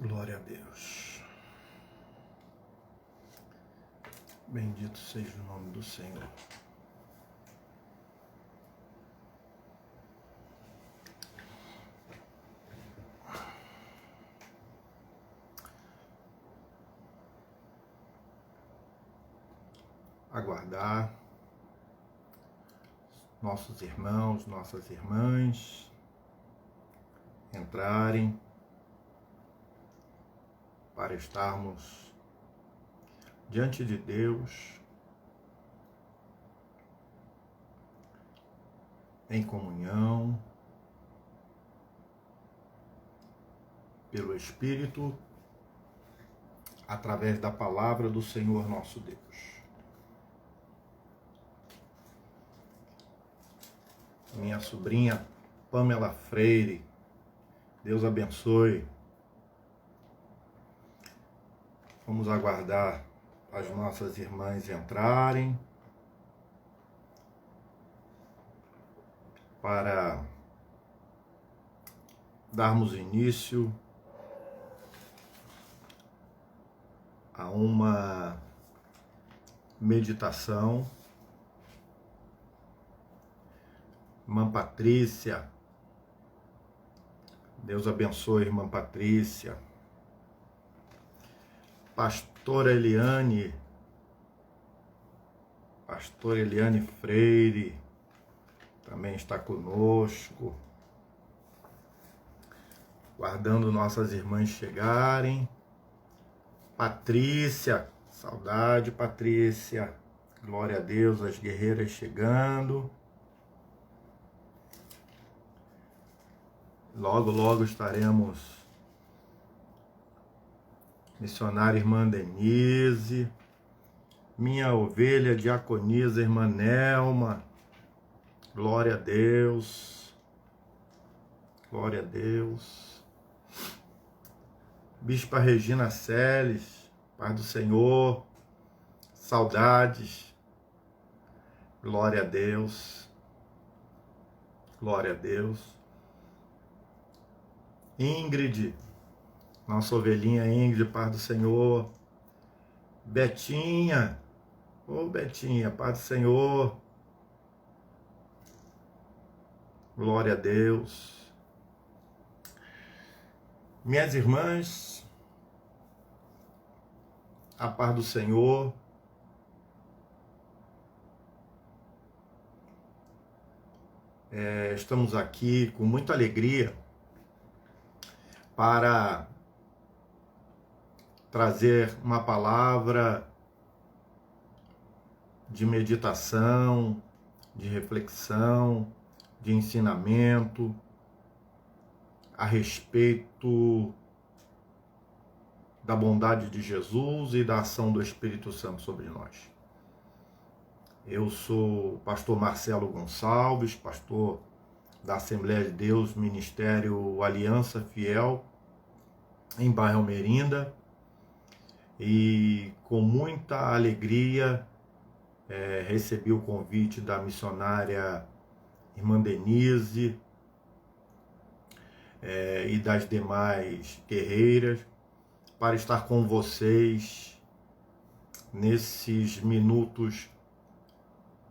Glória a Deus. Bendito seja o nome do Senhor. Aguardar nossos irmãos, nossas irmãs entrarem para estarmos diante de Deus em comunhão pelo Espírito através da palavra do Senhor nosso Deus. Minha sobrinha Pamela Freire, Deus abençoe. Vamos aguardar as nossas irmãs entrarem para darmos início a uma meditação. Irmã Patrícia, Deus abençoe, irmã Patrícia. Pastora Eliane Freire, também está conosco, guardando nossas irmãs chegarem. Patrícia, saudade, Patrícia, glória a Deus, as guerreiras chegando. Logo, logo estaremos. Missionária irmã Denise, minha ovelha diaconisa irmã Nelma, glória a Deus, glória a Deus. Bispa Regina Celes, paz do Senhor, saudades, glória a Deus, glória a Deus. Ingrid, nossa ovelhinha Ingrid, paz do Senhor. Betinha, Betinha, paz do Senhor. Glória a Deus. Minhas irmãs, a paz do Senhor. Estamos aqui com muita alegria para trazer uma palavra de meditação, de reflexão, de ensinamento a respeito da bondade de Jesus e da ação do Espírito Santo sobre nós. Eu sou o pastor Marcelo Gonçalves, pastor da Assembleia de Deus, Ministério Aliança Fiel, em bairro Almerinda, e com muita alegria recebi o convite da missionária irmã Denise e das demais guerreiras para estar com vocês nesses minutos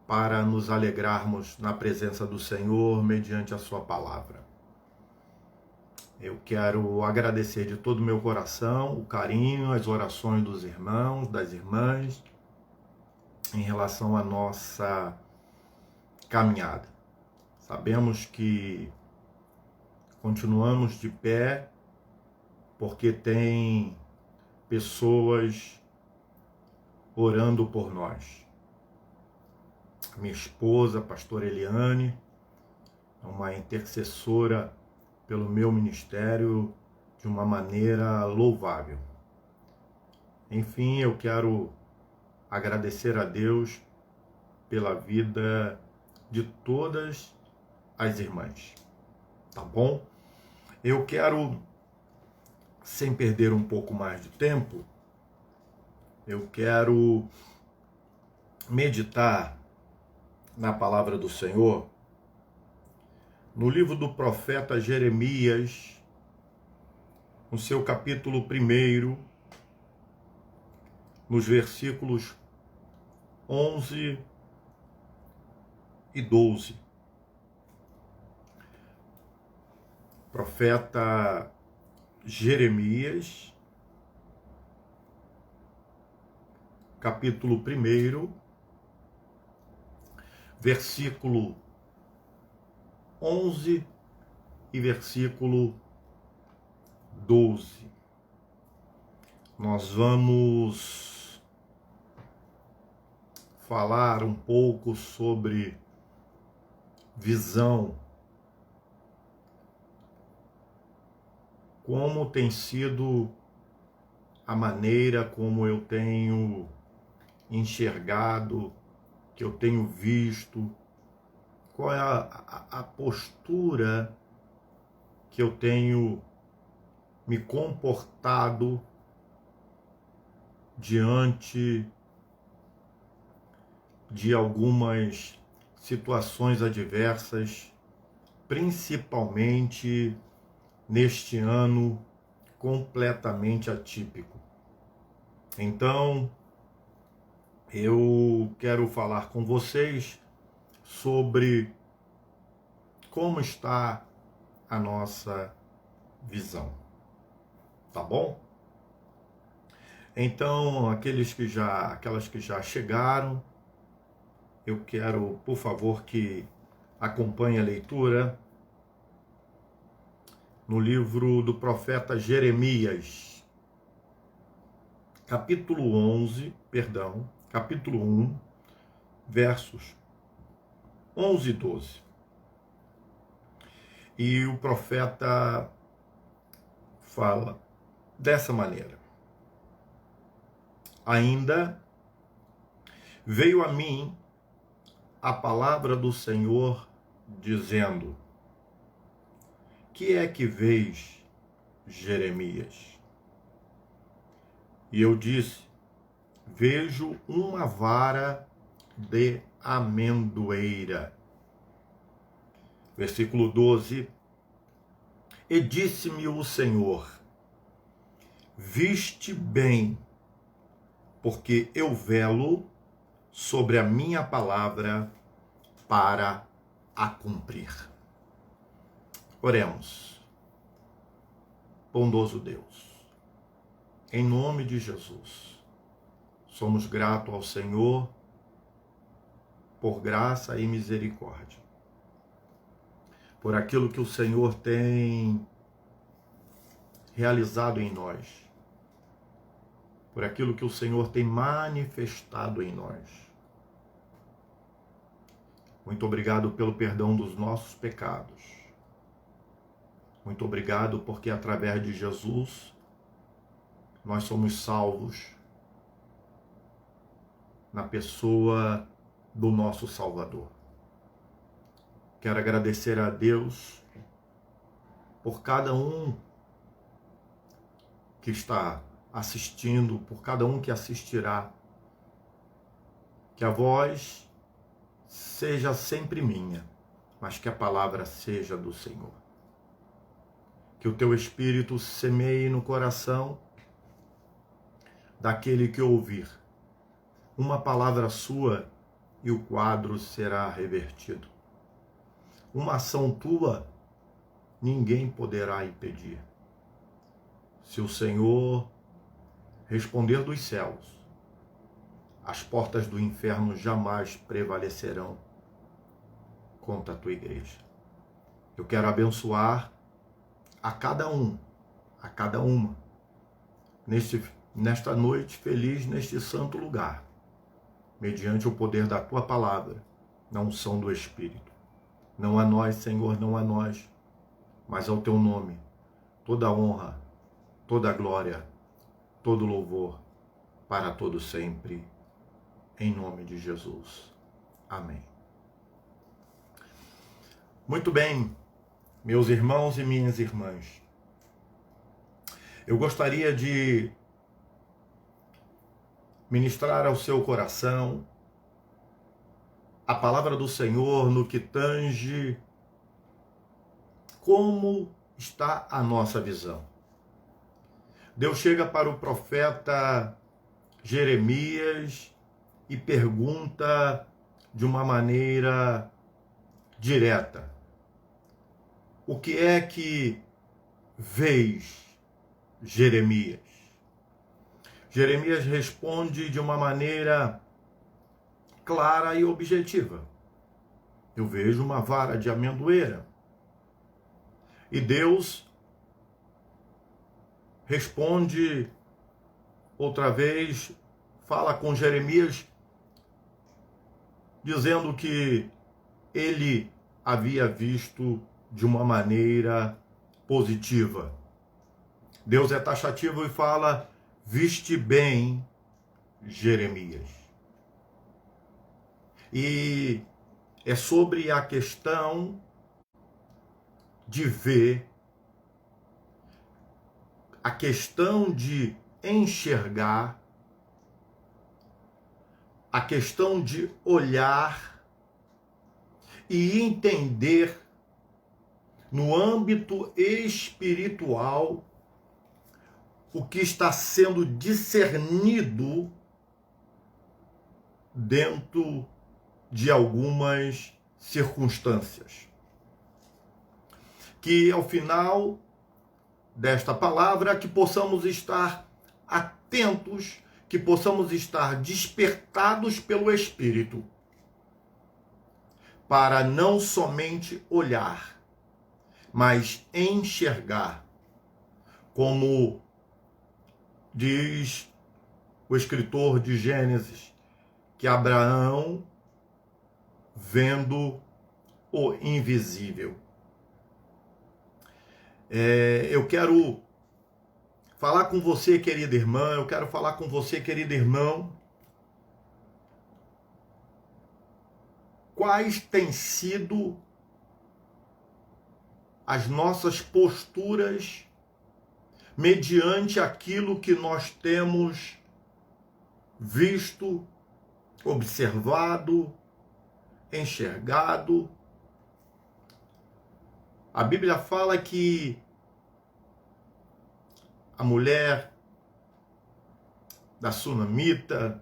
para nos alegrarmos na presença do Senhor mediante a sua palavra. Eu quero agradecer de todo o meu coração o carinho, as orações dos irmãos, das irmãs, em relação à nossa caminhada. Sabemos que continuamos de pé porque tem pessoas orando por nós. Minha esposa, a pastora Eliane, é uma intercessora pelo meu ministério de uma maneira louvável. Enfim, eu quero agradecer a Deus pela vida de todas as irmãs, tá bom? Eu quero, sem perder um pouco mais de tempo, eu quero meditar na palavra do Senhor no livro do profeta Jeremias, no seu capítulo 1, nos versículos 11 e 12. Profeta Jeremias, capítulo 1, versículo 11 e versículo 12. Nós vamos falar um pouco sobre visão, como tem sido a maneira como eu tenho enxergado, que eu tenho visto, qual é a postura que eu tenho me comportado diante de algumas situações adversas, principalmente neste ano completamente atípico. Então, eu quero falar com vocês sobre como está a nossa visão. Tá bom? Então, aquelas que já chegaram, eu quero, por favor, que acompanhe a leitura no livro do profeta Jeremias, capítulo 1, versos 11 e 12. E o profeta fala dessa maneira: ainda veio a mim a palavra do Senhor, dizendo: que é que vês, Jeremias? E eu disse: vejo uma vara de amendoeira. Versículo 12. E disse-me o Senhor: viste bem, porque eu velo sobre a minha palavra para a cumprir. Oremos. Bondoso Deus, em nome de Jesus, somos gratos ao Senhor por graça e misericórdia, por aquilo que o Senhor tem realizado em nós, por aquilo que o Senhor tem manifestado em nós. Muito obrigado pelo perdão dos nossos pecados. Muito obrigado porque através de Jesus nós somos salvos na pessoa do nosso Salvador. Quero agradecer a Deus por cada um que está assistindo, por cada um que assistirá. Que a voz seja sempre minha, mas que a palavra seja do Senhor. Que o teu Espírito semeie no coração daquele que ouvir uma palavra sua e o quadro será revertido. Uma ação tua ninguém poderá impedir. Se o Senhor responder dos céus, as portas do inferno jamais prevalecerão contra a tua igreja. Eu quero abençoar a cada um, a cada uma, nesta noite feliz, neste santo lugar, mediante o poder da tua palavra, na unção do Espírito. Não a nós, Senhor, não a nós, mas ao teu nome, toda a honra, toda a glória, todo o louvor, para todo sempre, em nome de Jesus. Amém. Muito bem, meus irmãos e minhas irmãs, eu gostaria de ministrar ao seu coração a palavra do Senhor no que tange como está a nossa visão. Deus chega para o profeta Jeremias e pergunta de uma maneira direta: o que é que vês, Jeremias? Jeremias responde de uma maneira clara e objetiva: eu vejo uma vara de amendoeira. E Deus responde outra vez, fala com Jeremias, dizendo que ele havia visto de uma maneira positiva. Deus é taxativo e fala: viste bem, Jeremias. E é sobre a questão de ver, a questão de enxergar, a questão de olhar e entender no âmbito espiritual o que está sendo discernido dentro de algumas circunstâncias. Que ao final desta palavra, que possamos estar atentos, que possamos estar despertados pelo Espírito, para não somente olhar, mas enxergar, como diz o escritor de Gênesis, que Abraão, vendo o invisível. Eu quero falar com você, querida irmã, eu quero falar com você, querido irmão, quais têm sido as nossas posturas mediante aquilo que nós temos visto, observado, enxergado. A Bíblia fala que a mulher da sunamita,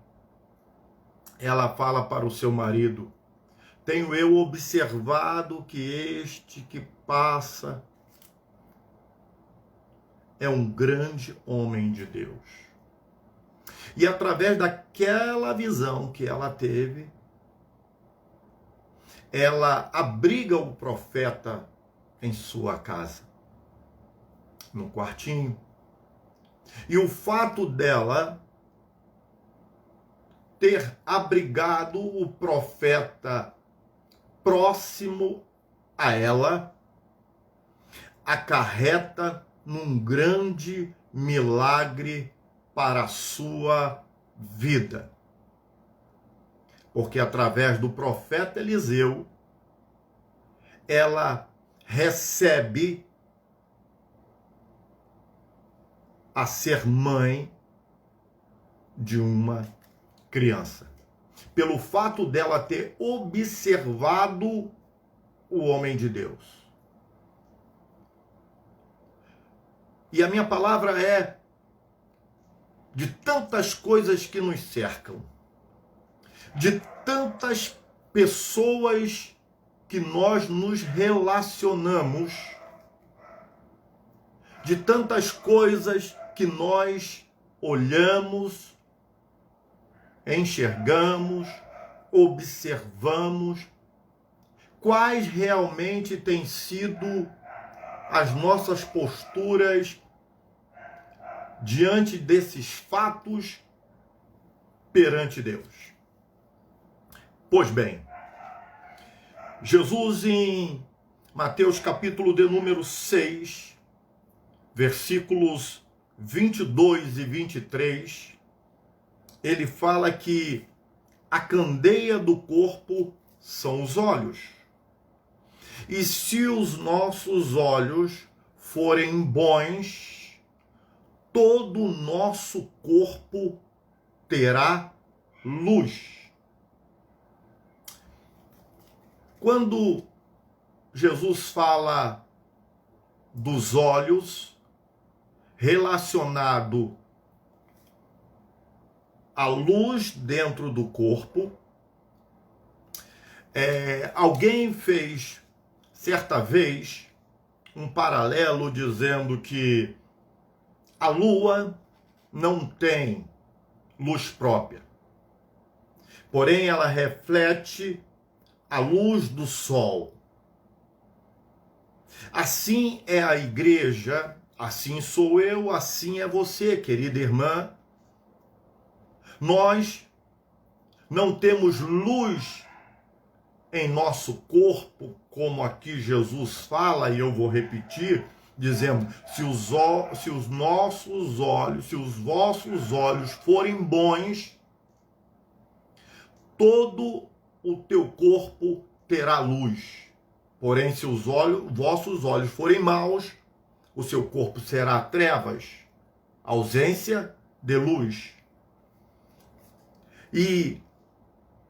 ela fala para o seu marido: tenho eu observado que este que passa é um grande homem de Deus. E através daquela visão que ela teve, ela abriga o profeta em sua casa, no quartinho. E o fato dela ter abrigado o profeta próximo a ela acarreta num grande milagre para a sua vida. Porque através do profeta Eliseu, ela recebe a ser mãe de uma criança. Pelo fato dela ter observado o homem de Deus. E a minha palavra é: de tantas coisas que nos cercam, de tantas pessoas que nós nos relacionamos, de tantas coisas que nós olhamos, enxergamos, observamos, quais realmente têm sido as nossas posturas diante desses fatos perante Deus. Pois bem, Jesus em Mateus capítulo de número 6, versículos 22 e 23, ele fala que a candeia do corpo são os olhos. E se os nossos olhos forem bons, todo o nosso corpo terá luz. Quando Jesus fala dos olhos, relacionado à luz dentro do corpo. Alguém fez, certa vez, um paralelo dizendo que a lua não tem luz própria, porém ela reflete a luz do sol. Assim é a igreja, assim sou eu, assim é você, querida irmã. Nós não temos luz em nosso corpo, como aqui Jesus fala, e eu vou repetir, dizendo, se os vossos olhos forem bons, todo o teu corpo terá luz. Porém, se os vossos olhos forem maus, o seu corpo será trevas, ausência de luz. E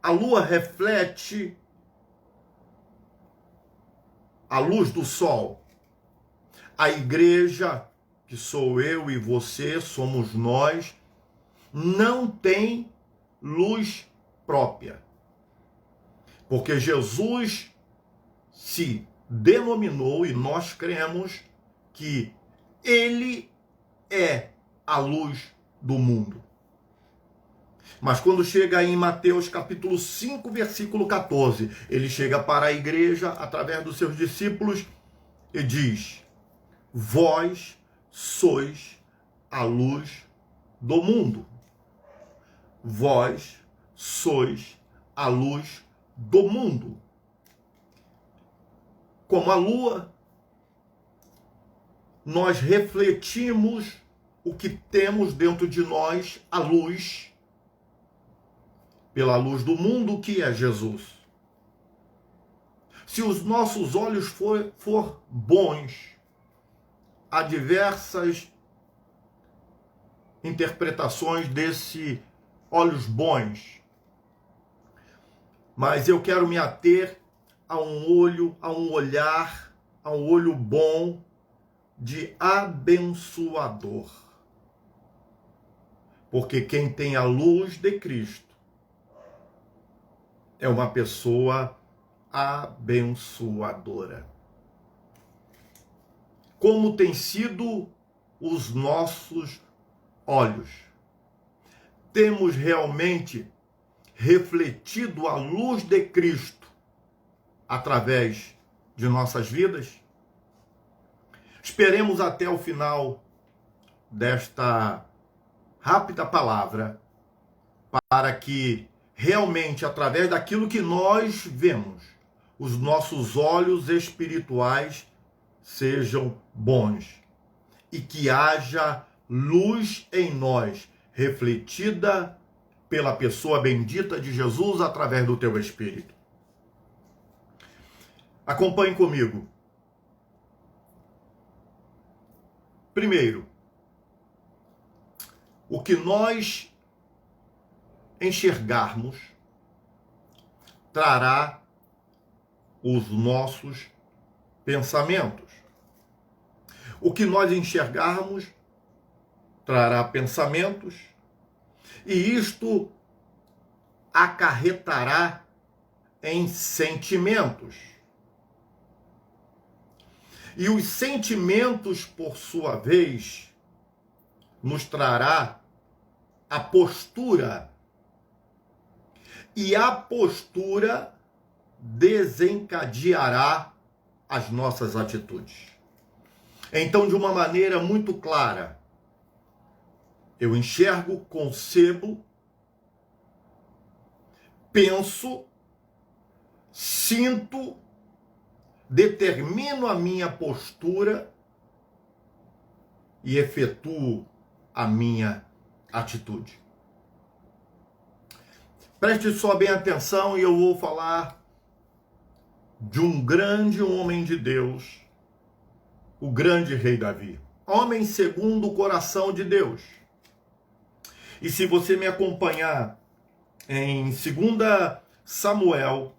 a lua reflete a luz do sol. A igreja, que sou eu e você, somos nós, não tem luz própria. Porque Jesus se denominou, e nós cremos, que ele é a luz do mundo. Mas quando chega aí em Mateus capítulo 5, versículo 14, ele chega para a igreja através dos seus discípulos e diz: vós sois a luz do mundo. Vós sois a luz do mundo. Como a lua, nós refletimos o que temos dentro de nós, a luz, pela luz do mundo, que é Jesus. Se os nossos olhos for bons, há diversas interpretações desse olhos bons, mas eu quero me ater a um olho bom de abençoador. Porque quem tem a luz de Cristo é uma pessoa abençoadora. Como tem sido os nossos olhos? Temos realmente refletido a luz de Cristo através de nossas vidas? Esperemos até o final desta rápida palavra para que realmente, através daquilo que nós vemos, os nossos olhos espirituais sejam bons e que haja luz em nós, refletida pela pessoa bendita de Jesus através do teu Espírito. Acompanhe comigo. Primeiro, o que nós enxergarmos trará os nossos pensamentos. O que nós enxergarmos trará pensamentos, e isto acarretará em sentimentos. E os sentimentos, por sua vez, nos trará a postura. E a postura desencadeará as nossas atitudes. Então, de uma maneira muito clara, eu enxergo, concebo, penso, sinto, determino a minha postura e efetuo a minha atitude. Preste só bem atenção, e eu vou falar de um grande homem de Deus, o grande rei Davi. Homem segundo o coração de Deus. E se você me acompanhar em 2 Samuel,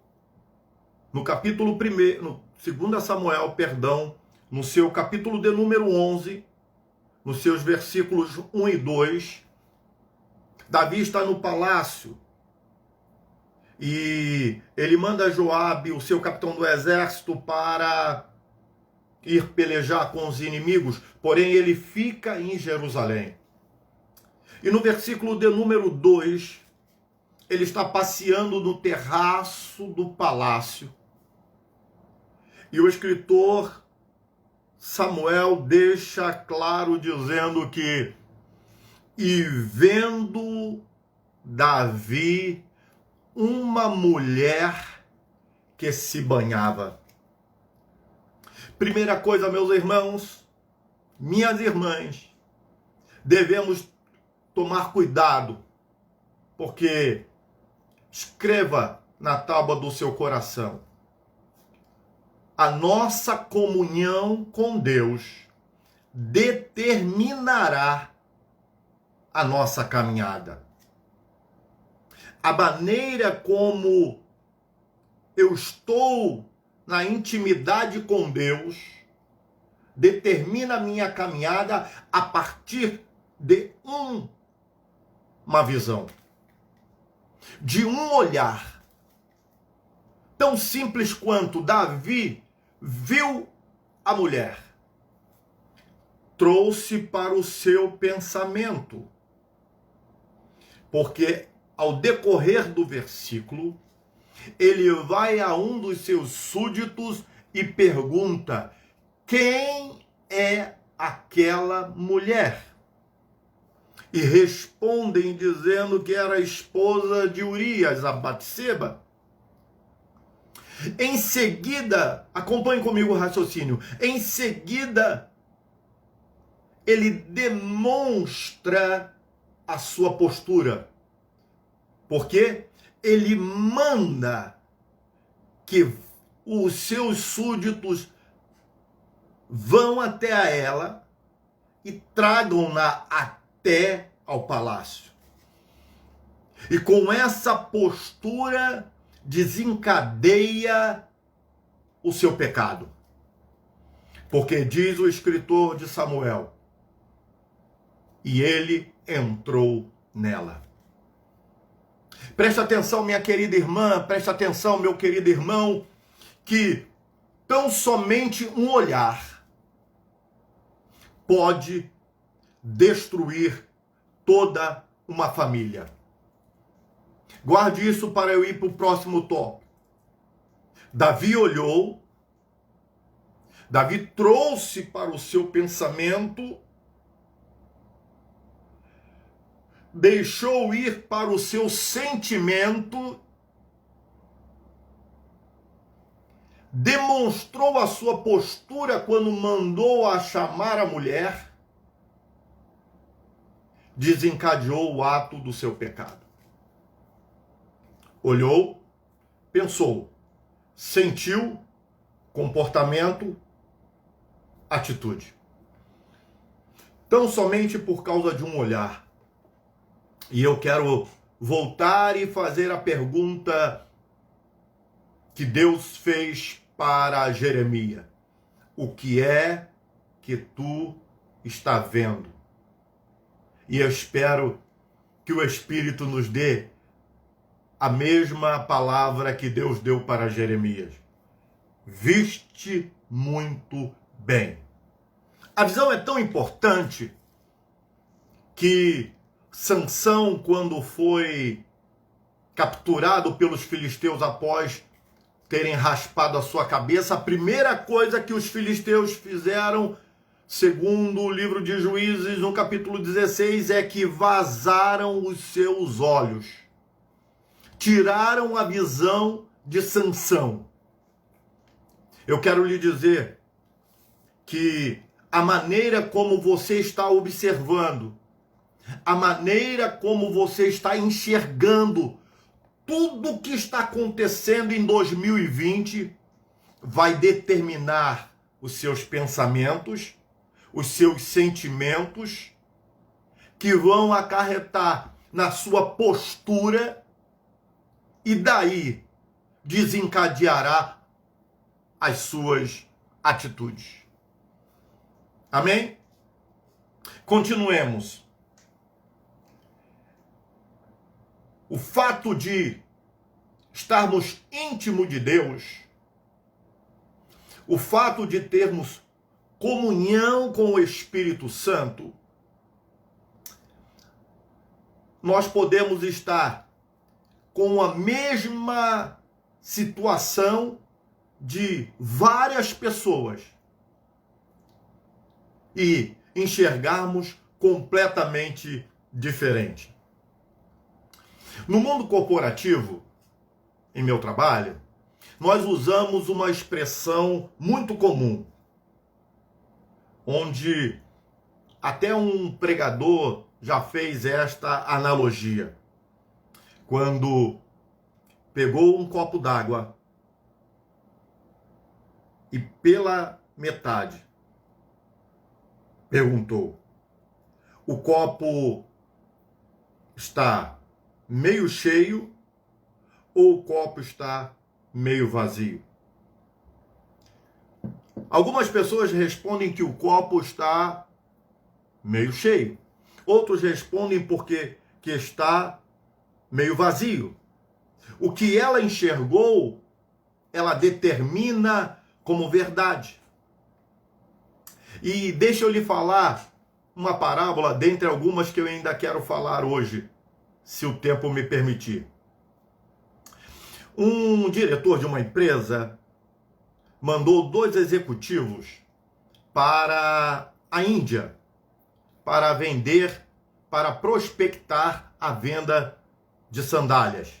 no capítulo 1, no 2 Samuel, no seu capítulo de número 11, nos seus versículos 1 e 2, Davi está no palácio e ele manda Joabe, o seu capitão do exército, para ir pelejar com os inimigos, porém ele fica em Jerusalém. E no versículo de número 2, ele está passeando no terraço do palácio. E o escritor Samuel deixa claro dizendo que: e vendo Davi uma mulher que se banhava. Primeira coisa, meus irmãos, minhas irmãs, devemos tomar cuidado, porque escreva na tábua do seu coração: a nossa comunhão com Deus determinará a nossa caminhada. A maneira como eu estou na intimidade com Deus determina a minha caminhada a partir de uma visão, de um olhar. Tão simples quanto Davi viu a mulher, trouxe para o seu pensamento. Porque ao decorrer do versículo, ele vai a um dos seus súditos e pergunta: quem é aquela mulher? E respondem dizendo que era a esposa de Urias, a Batseba. Em seguida, acompanhe comigo o raciocínio, em seguida, ele demonstra a sua postura, porque ele manda que os seus súditos vão até a ela e tragam-na até ao palácio. E com essa postura desencadeia o seu pecado. Porque diz o escritor de Samuel: e ele entrou nela. Preste atenção, minha querida irmã, preste atenção, meu querido irmão, que tão somente um olhar pode destruir toda uma família. Guarde isso para eu ir para o próximo tópico. Davi olhou, Davi trouxe para o seu pensamento, deixou ir para o seu sentimento, demonstrou a sua postura quando mandou a chamar a mulher, desencadeou o ato do seu pecado. Olhou, pensou, sentiu, comportamento, atitude. Tão somente por causa de um olhar. E eu quero voltar e fazer a pergunta que Deus fez para Jeremias: o que é que tu está vendo? E eu espero que o Espírito nos dê a mesma palavra que Deus deu para Jeremias: viste muito bem. A visão é tão importante que Sansão, quando foi capturado pelos filisteus após terem raspado a sua cabeça, a primeira coisa que os filisteus fizeram, segundo o livro de Juízes, no capítulo 16, é que vazaram os seus olhos. Tiraram a visão de Sansão. Eu quero lhe dizer que a maneira como você está observando, a maneira como você está enxergando tudo o que está acontecendo em 2020 vai determinar os seus pensamentos, os seus sentimentos, que vão acarretar na sua postura e daí desencadeará as suas atitudes. Amém? Continuemos. O fato de estarmos íntimos de Deus, o fato de termos comunhão com o Espírito Santo, nós podemos estar com a mesma situação de várias pessoas e enxergarmos completamente diferente. No mundo corporativo, em meu trabalho, nós usamos uma expressão muito comum, onde até um pregador já fez esta analogia. Quando pegou um copo d'água e pela metade perguntou: o copo está meio cheio ou o copo está meio vazio? Algumas pessoas respondem que o copo está meio cheio. Outros respondem porque que está meio vazio. O que ela enxergou, ela determina como verdade. E deixa eu lhe falar uma parábola, dentre algumas que eu ainda quero falar hoje, se o tempo me permitir. Um diretor de uma empresa mandou 2 executivos para a Índia para vender, para prospectar a venda de sandálias.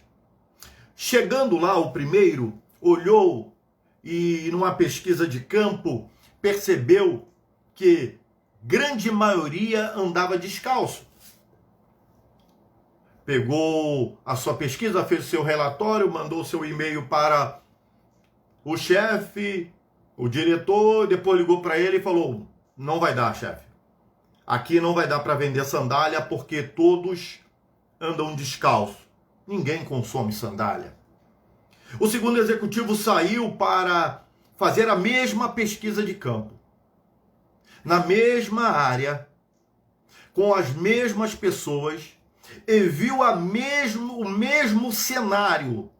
Chegando lá, o primeiro olhou e, numa pesquisa de campo, percebeu que grande maioria andava descalço. Pegou a sua pesquisa, fez o seu relatório, mandou seu e-mail para o chefe, o diretor, depois ligou para ele e falou: não vai dar, chefe. Aqui não vai dar para vender sandália porque todos andam descalço. Ninguém consome sandália. O segundo executivo saiu para fazer a mesma pesquisa de campo, na mesma área, com as mesmas pessoas, e viu o mesmo cenário.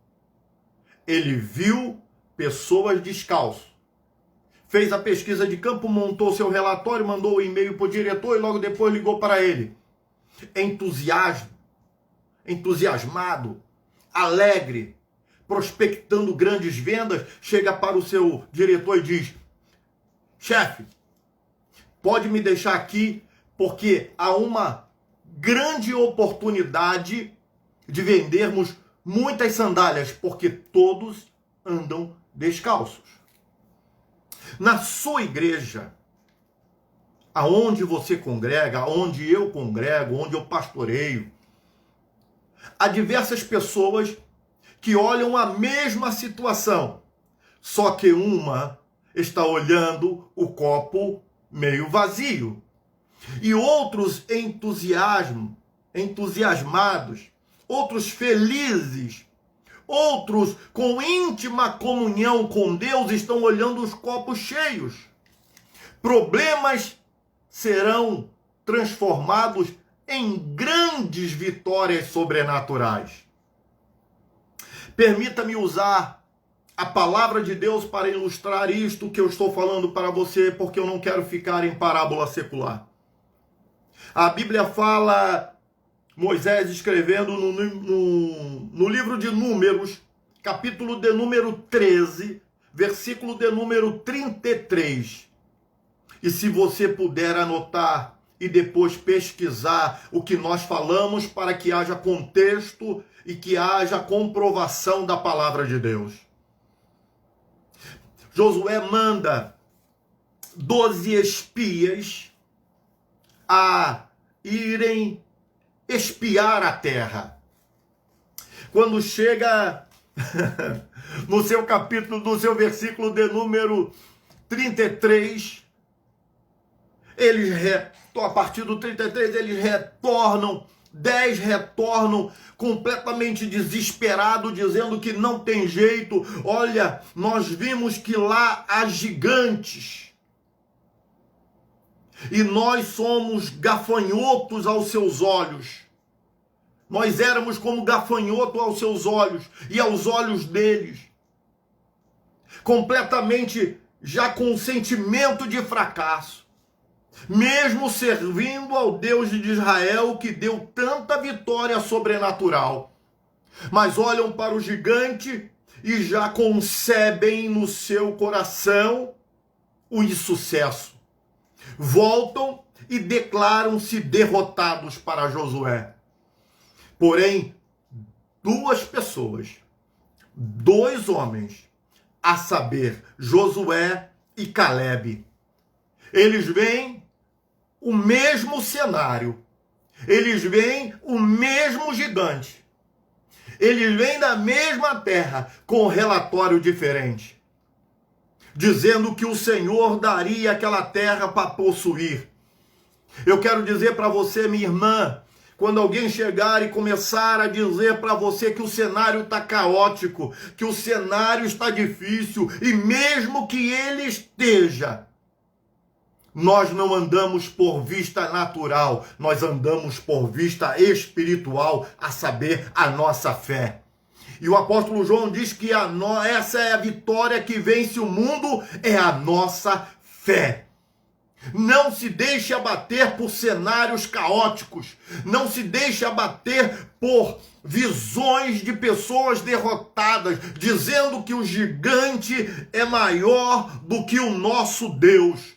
Ele viu pessoas descalços. Fez a pesquisa de campo, montou seu relatório, mandou o e-mail para o diretor e logo depois ligou para ele. Entusiasmado, alegre, prospectando grandes vendas, chega para o seu diretor e diz: chefe, pode me deixar aqui porque há uma grande oportunidade de vendermos muitas sandálias, porque todos andam descalços. Na sua igreja, aonde você congrega, aonde eu congrego, onde eu pastoreio, há diversas pessoas que olham a mesma situação, só que uma está olhando o copo meio vazio. E outros entusiasmados, outros felizes, outros com íntima comunhão com Deus estão olhando os copos cheios. Problemas serão transformados em grandes vitórias sobrenaturais. Permita-me usar a palavra de Deus para ilustrar isto que eu estou falando para você, porque eu não quero ficar em parábola secular. A Bíblia fala, Moisés escrevendo no livro de Números, capítulo de número 13, versículo de número 33. E se você puder anotar e depois pesquisar o que nós falamos, para que haja contexto e que haja comprovação da palavra de Deus. Josué manda 12 espias a irem espiar a terra. Quando chega no seu capítulo, no seu versículo de número 33, a partir do 33, eles retornam, 10 retornam completamente desesperados, dizendo que não tem jeito. Olha, nós vimos que lá há gigantes. e nós somos gafanhotos aos seus olhos. Nós éramos como gafanhoto aos seus olhos e aos olhos deles, completamente já com um sentimento de fracasso, mesmo servindo ao Deus de Israel que deu tanta vitória sobrenatural. Mas olham para o gigante e já concebem no seu coração o insucesso. Voltam e declaram-se derrotados para Josué. Porém, duas pessoas, dois homens, a saber, Josué e Calebe, eles veem o mesmo cenário, eles veem o mesmo gigante, eles vêm da mesma terra com um relatório diferente, dizendo que o Senhor daria aquela terra para possuir. Eu quero dizer para você, minha irmã, quando alguém chegar e começar a dizer para você que o cenário está caótico, que o cenário está difícil, e mesmo que ele esteja, nós não andamos por vista natural, nós andamos por vista espiritual, a saber, a nossa fé. E o apóstolo João diz que essa é a vitória que vence o mundo, é a nossa fé. Não se deixe abater por cenários caóticos. Não se deixe abater por visões de pessoas derrotadas, dizendo que o gigante é maior do que o nosso Deus.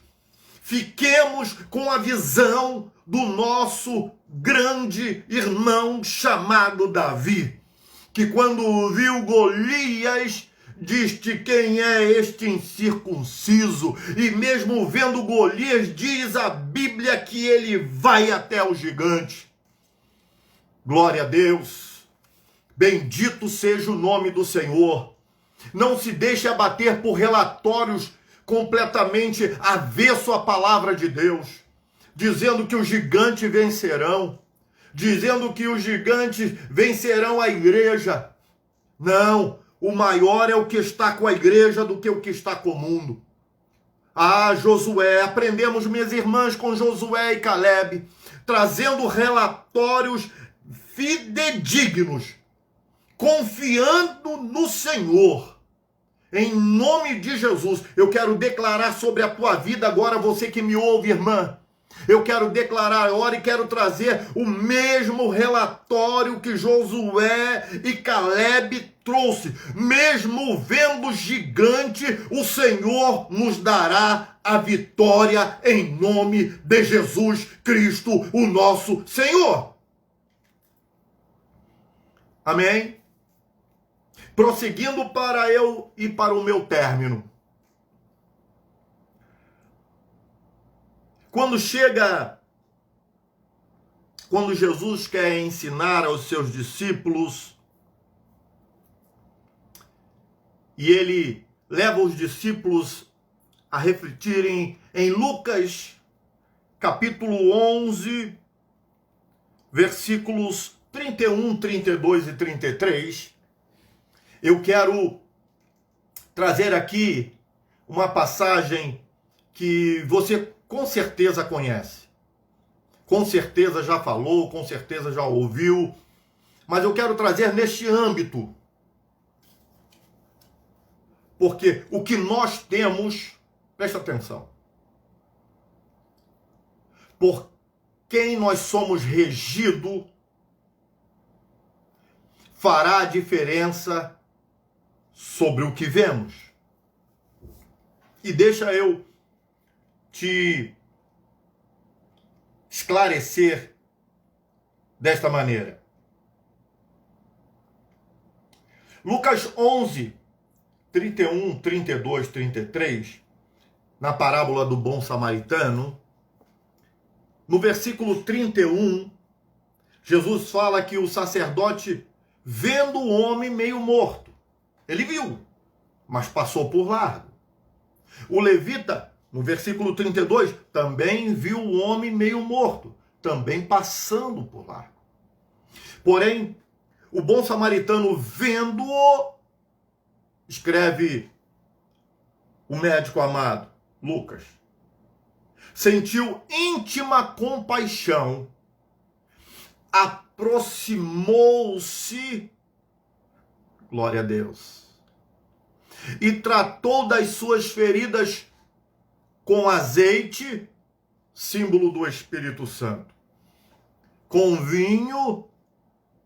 Fiquemos com a visão do nosso grande irmão chamado Davi, que quando viu Golias, diz-te quem é este incircunciso, e mesmo vendo Golias, diz a Bíblia que ele vai até o gigante. Glória a Deus, bendito seja o nome do Senhor. Não se deixe abater por relatórios completamente avesso à palavra de Deus, dizendo que os gigantes vencerão, dizendo que os gigantes vencerão a igreja. Não. O maior é o que está com a igreja do que o que está com o mundo. Ah, Josué, aprendemos, minhas irmãs, com Josué e Calebe, trazendo relatórios fidedignos, confiando no Senhor. Em nome de Jesus, eu quero declarar sobre a tua vida agora, você que me ouve, irmã. Eu quero declarar agora e quero trazer o mesmo relatório que Josué e Calebe trouxe. Mesmo vendo gigante, o Senhor nos dará a vitória em nome de Jesus Cristo, o nosso Senhor. Amém? Prosseguindo para eu e para o meu término. Quando Jesus quer ensinar aos seus discípulos, e ele leva os discípulos a refletirem em Lucas, capítulo 11, versículos 31, 32 e 33, eu quero trazer aqui uma passagem que você com certeza conhece, com certeza já falou, com certeza já ouviu, mas eu quero trazer neste âmbito, porque o que nós temos, presta atenção, por quem nós somos regidos, fará a diferença sobre o que vemos. E deixa eu te esclarecer desta maneira. Lucas 11, 31, 32, 33, na parábola do bom samaritano, no versículo 31, Jesus fala que o sacerdote, vendo o homem meio morto, ele viu, mas passou por largo. O levita, no versículo 32, também viu o homem meio morto, também passando por largo. Porém, o bom samaritano, vendo-o, escreve o médico amado, Lucas, sentiu íntima compaixão, aproximou-se, glória a Deus, e tratou das suas feridas com azeite, símbolo do Espírito Santo, com vinho,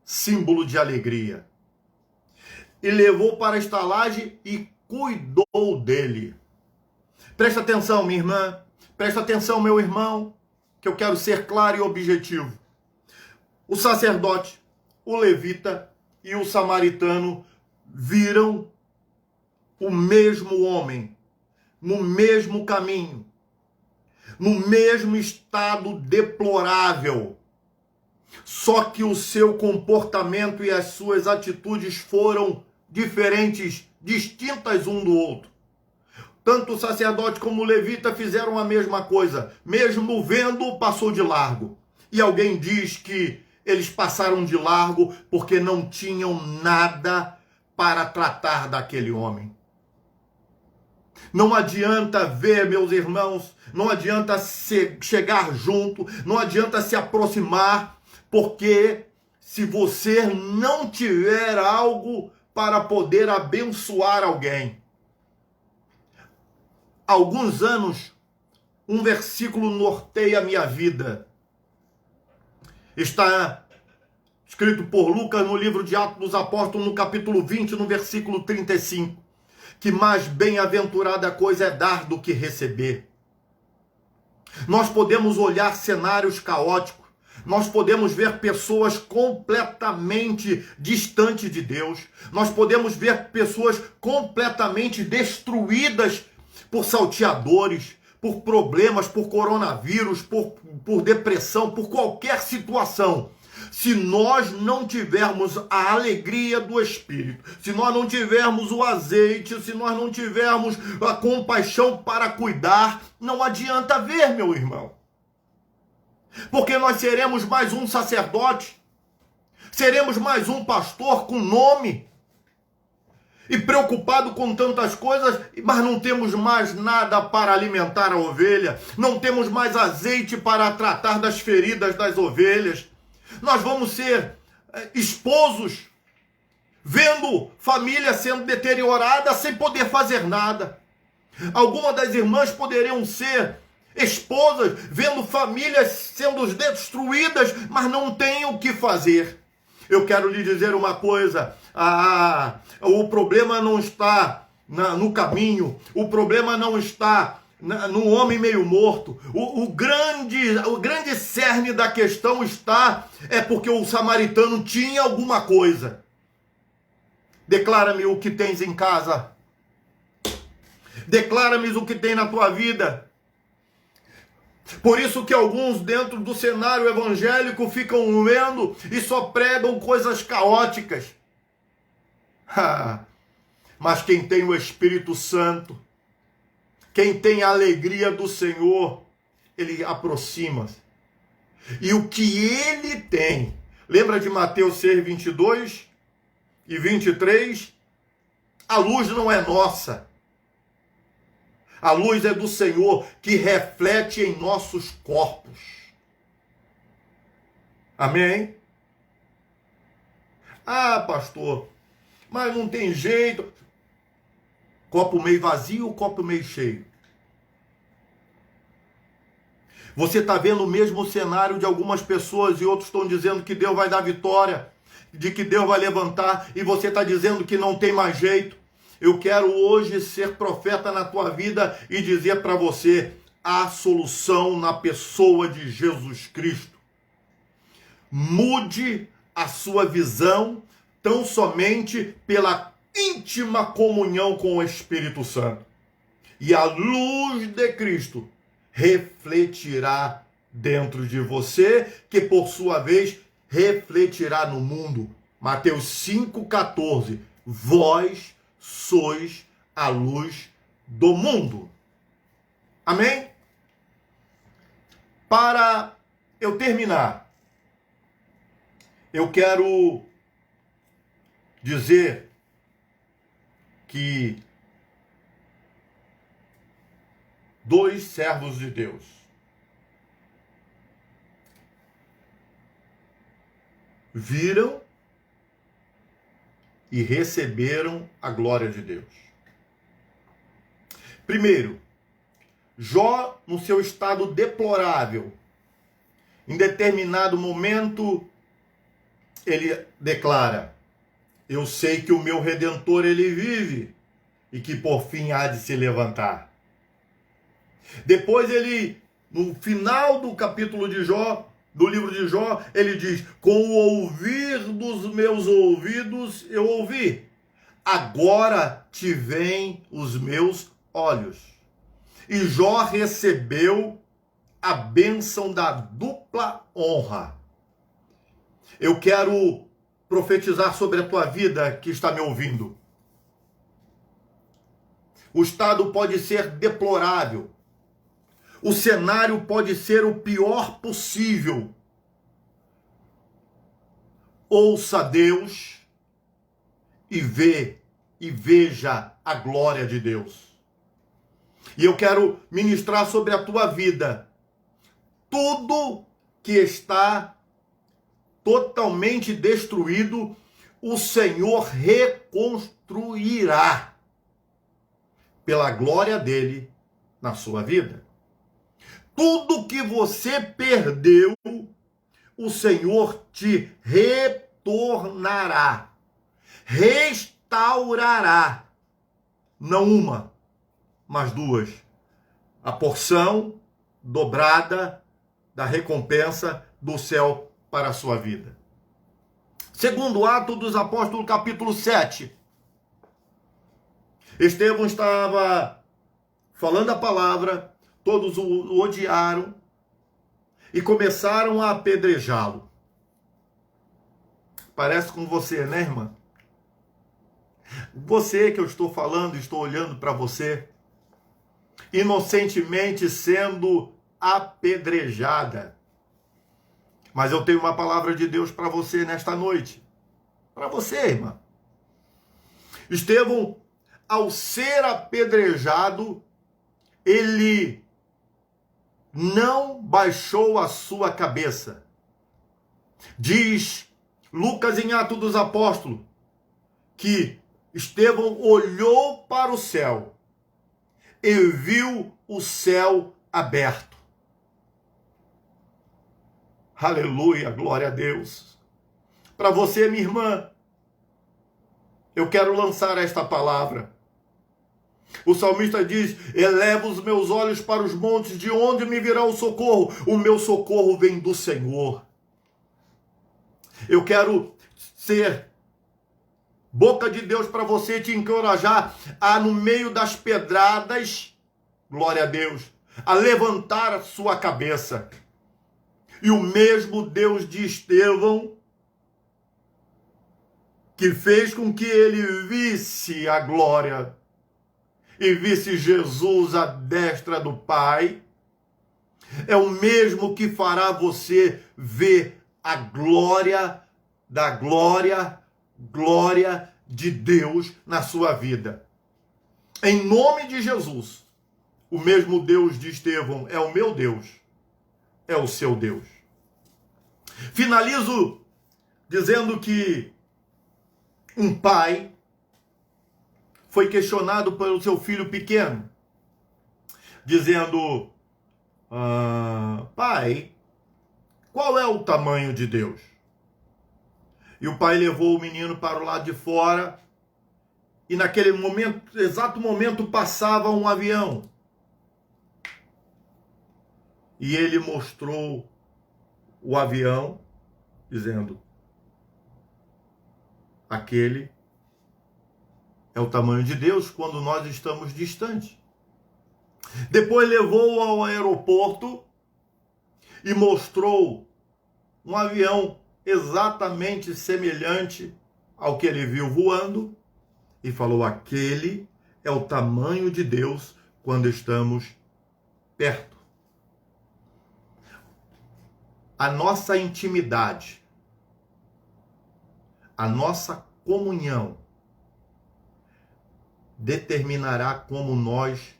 símbolo de alegria, e levou para a estalagem e cuidou dele. Presta atenção, minha irmã, presta atenção, meu irmão, que eu quero ser claro e objetivo. O sacerdote, o levita e o samaritano viram o mesmo homem, no mesmo caminho, no mesmo estado deplorável. Só que o seu comportamento e as suas atitudes foram diferentes, distintas um do outro. Tanto o sacerdote como o levita fizeram a mesma coisa. Mesmo vendo, passou de largo. E alguém diz que eles passaram de largo porque não tinham nada para tratar daquele homem. Não adianta ver, meus irmãos, não adianta chegar junto, não adianta se aproximar, porque se você não tiver algo para poder abençoar alguém. Há alguns anos, um versículo norteia a minha vida. Está escrito por Lucas no livro de Atos dos Apóstolos, no capítulo 20, no versículo 35. Que mais bem-aventurada coisa é dar do que receber. Nós podemos olhar cenários caóticos, nós podemos ver pessoas completamente distantes de Deus, nós podemos ver pessoas completamente destruídas por salteadores, por problemas, por coronavírus, por depressão, por qualquer situação. Se nós não tivermos a alegria do Espírito, se nós não tivermos o azeite, se nós não tivermos a compaixão para cuidar, não adianta ver, meu irmão. Porque nós seremos mais um sacerdote, seremos mais um pastor com nome, e preocupado com tantas coisas, mas não temos mais nada para alimentar a ovelha, não temos mais azeite para tratar das feridas das ovelhas. Nós vamos ser esposos, vendo família sendo deteriorada sem poder fazer nada. Algumas das irmãs poderiam ser esposas, vendo famílias sendo destruídas, mas não têm o que fazer. Eu quero lhe dizer uma coisa, o problema não está no caminho, o problema não está no homem meio morto. O grande cerne da questão é porque o samaritano tinha alguma coisa. Declara-me o que tens em casa. Declara-me o que tem na tua vida. Por isso que alguns dentro do cenário evangélico ficam vendo e só pregam coisas caóticas. Mas quem tem o Espírito Santo, quem tem a alegria do Senhor, ele aproxima-se. E o que ele tem, lembra de Mateus 6, 22 e 23? A luz não é nossa. A luz é do Senhor, que reflete em nossos corpos. Amém? Ah, pastor, mas não tem jeito. Copo meio vazio ou copo meio cheio? Você está vendo o mesmo cenário de algumas pessoas e outros estão dizendo que Deus vai dar vitória, de que Deus vai levantar, e você está dizendo que não tem mais jeito. Eu quero hoje ser profeta na tua vida e dizer para você, há solução na pessoa de Jesus Cristo. Mude a sua visão tão somente pela íntima comunhão com o Espírito Santo. E a luz de Cristo refletirá dentro de você, que por sua vez refletirá no mundo. Mateus 5,14. Vós sois a luz do mundo. Amém? Para eu terminar, eu quero dizer que dois servos de Deus, viram e receberam a glória de Deus. Primeiro, Jó, no seu estado deplorável, em determinado momento, ele declara: eu sei que o meu Redentor, ele vive, e que por fim há de se levantar. Depois ele, no final do capítulo de Jó, do livro de Jó, ele diz: com o ouvir dos meus ouvidos eu ouvi, agora te veem os meus olhos. E Jó recebeu a bênção da dupla honra. Eu quero profetizar sobre a tua vida que está me ouvindo. O estado pode ser deplorável. O cenário pode ser o pior possível. Ouça Deus e veja a glória de Deus. E eu quero ministrar sobre a tua vida. Tudo que está totalmente destruído, o Senhor reconstruirá pela glória dele na sua vida. Tudo que você perdeu, o Senhor te retornará, restaurará, não uma, mas duas, a porção dobrada da recompensa do céu para a sua vida. Segundo ato dos apóstolos, capítulo 7. Estevão estava falando a palavra, todos o odiaram e começaram a apedrejá-lo. Parece com você, né, irmã? Você que eu estou falando, estou olhando para você, inocentemente sendo apedrejada. Mas eu tenho uma palavra de Deus para você nesta noite. Para você, irmã. Estevão, ao ser apedrejado, ele não baixou a sua cabeça. Diz Lucas em Atos dos Apóstolos que Estevão olhou para o céu e viu o céu aberto. Aleluia, glória a Deus. Para você, minha irmã, eu quero lançar esta palavra. O salmista diz: eleva os meus olhos para os montes, de onde me virá o socorro? O meu socorro vem do Senhor. Eu quero ser boca de Deus para você, te encorajar a, no meio das pedradas, glória a Deus, a levantar a sua cabeça. E o mesmo Deus de Estevão, que fez com que ele visse a glória e visse Jesus à destra do Pai, é o mesmo que fará você ver a glória glória de Deus na sua vida. Em nome de Jesus, o mesmo Deus de Estevão é o meu Deus, é o seu Deus. Finalizo dizendo que um pai foi questionado pelo seu filho pequeno, dizendo: pai, qual é o tamanho de Deus? E o pai levou o menino para o lado de fora, e naquele momento, exato momento, passava um avião. E ele mostrou o avião, dizendo: aquele é o tamanho de Deus quando nós estamos distantes. Depois levou ao aeroporto e mostrou um avião exatamente semelhante ao que ele viu voando e falou: aquele é o tamanho de Deus quando estamos perto. A nossa intimidade, a nossa comunhão determinará como nós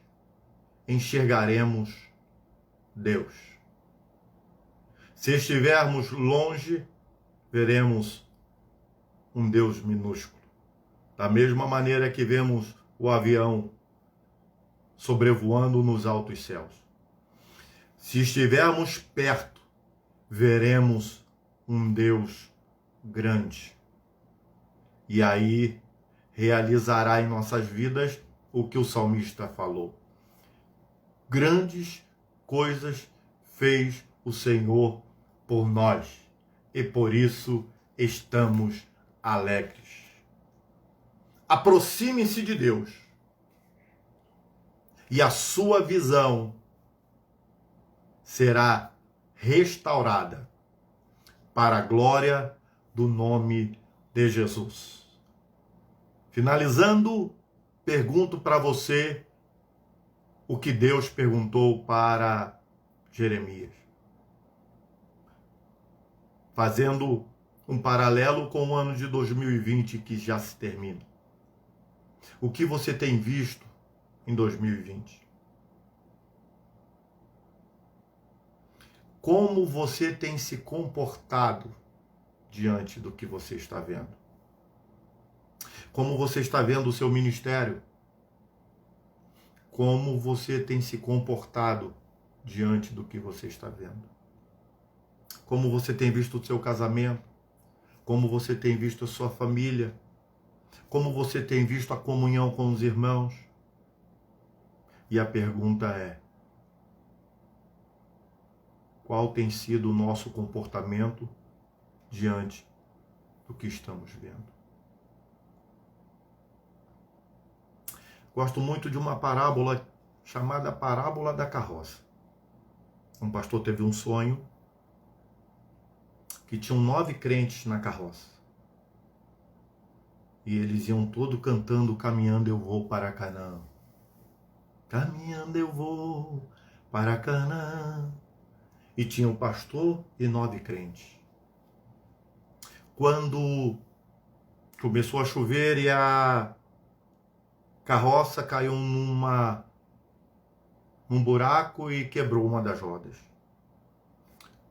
enxergaremos Deus. Se estivermos longe, veremos um Deus minúsculo. Da mesma maneira que vemos o avião sobrevoando nos altos céus. Se estivermos perto, veremos um Deus grande. E aí realizará em nossas vidas o que o salmista falou. Grandes coisas fez o Senhor por nós, e por isso estamos alegres. Aproxime-se de Deus, e a sua visão será restaurada para a glória do nome de Jesus. Finalizando, pergunto para você o que Deus perguntou para Jeremias. Fazendo um paralelo com o ano de 2020 que já se termina. O que você tem visto em 2020? Como você tem se comportado diante do que você está vendo? Como você está vendo o seu ministério? Como você tem se comportado diante do que você está vendo? Como você tem visto o seu casamento? Como você tem visto a sua família? Como você tem visto a comunhão com os irmãos? E a pergunta é: qual tem sido o nosso comportamento diante do que estamos vendo? Gosto muito de uma parábola chamada Parábola da Carroça. Um pastor teve um sonho que tinham 9 crentes na carroça. E eles iam todo cantando: caminhando eu vou para Canaã. Caminhando eu vou para Canaã. E tinha um pastor e 9 crentes. Quando começou a chover e a carroça caiu num buraco e quebrou uma das rodas.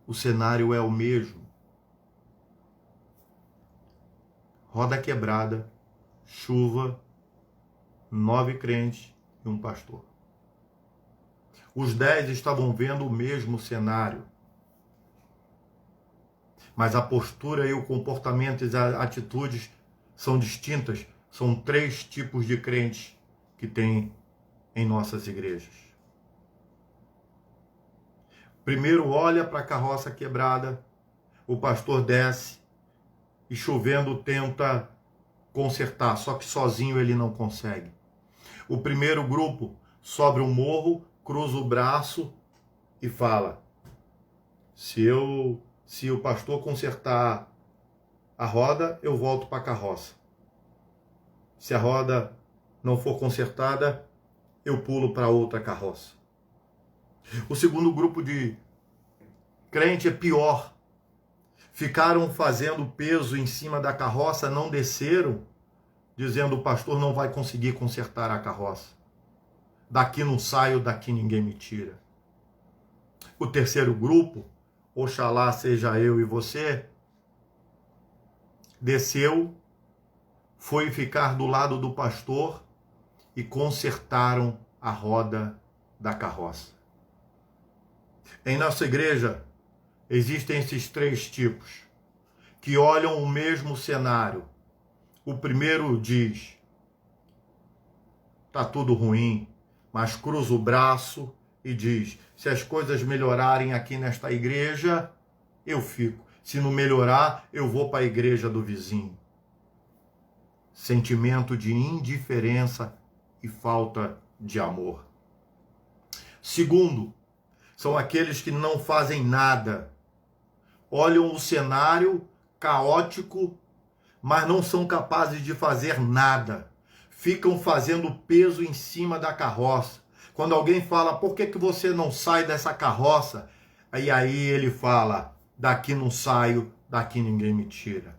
O cenário é o mesmo. Roda quebrada, chuva, 9 crentes e um pastor. Os 10 estavam vendo o mesmo cenário. Mas a postura e o comportamento e as atitudes são distintas. São 3 tipos de crentes que tem em nossas igrejas. Primeiro olha para a carroça quebrada, o pastor desce e chovendo tenta consertar, só que sozinho ele não consegue. O primeiro grupo sobe um morro, cruza o braço e fala: se o pastor consertar a roda, eu volto para a carroça. Se a roda não for consertada, eu pulo para outra carroça. O segundo grupo de crente é pior. Ficaram fazendo peso em cima da carroça, não desceram, dizendo: o pastor não vai conseguir consertar a carroça. Daqui não saio, daqui ninguém me tira. O terceiro grupo, oxalá seja eu e você, desceu, foi ficar do lado do pastor e consertaram a roda da carroça. Em nossa igreja, existem esses 3 tipos, que olham o mesmo cenário. O primeiro diz: tá tudo ruim, mas cruza o braço e diz: se as coisas melhorarem aqui nesta igreja, eu fico. Se não melhorar, eu vou para a igreja do vizinho. Sentimento de indiferença e falta de amor. Segundo, são aqueles que não fazem nada. Olham o cenário caótico, mas não são capazes de fazer nada. Ficam fazendo peso em cima da carroça. Quando alguém fala: por que você não sai dessa carroça? Aí ele fala: daqui não saio, daqui ninguém me tira.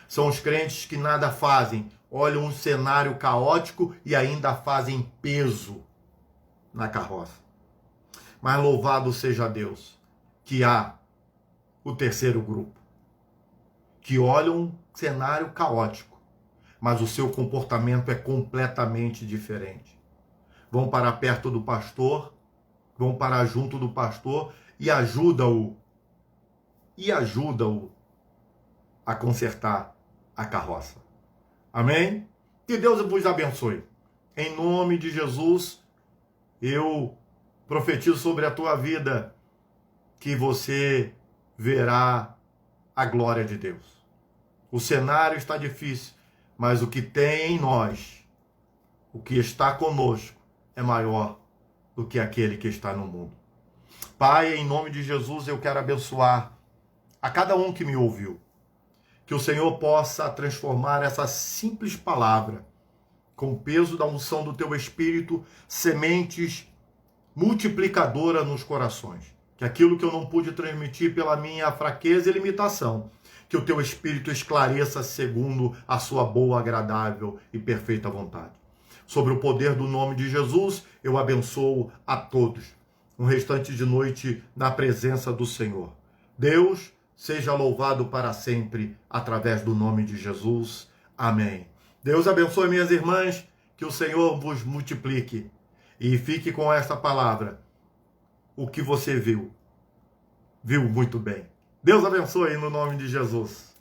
São os crentes que nada fazem, olham um cenário caótico e ainda fazem peso na carroça. Mas louvado seja Deus, que há o terceiro grupo. que olham um cenário caótico, mas o seu comportamento é completamente diferente. Vão para perto do pastor, vão para junto do pastor e ajudam-o a consertar a carroça. Amém? Que Deus vos abençoe. Em nome de Jesus, eu profetizo sobre a tua vida que você verá a glória de Deus. O cenário está difícil, mas o que tem em nós, o que está conosco, é maior do que aquele que está no mundo. Pai, em nome de Jesus, eu quero abençoar a cada um que me ouviu. Que o Senhor possa transformar essa simples palavra, com o peso da unção do teu Espírito, sementes multiplicadoras nos corações. Que aquilo que eu não pude transmitir pela minha fraqueza e limitação, que o teu Espírito esclareça segundo a sua boa, agradável e perfeita vontade. Sobre o poder do nome de Jesus, eu abençoo a todos. Um restante de noite na presença do Senhor. Deus seja louvado para sempre através do nome de Jesus. Amém. Deus abençoe minhas irmãs, que o Senhor vos multiplique. E fique com esta palavra. O que você viu muito bem. Deus abençoe no nome de Jesus.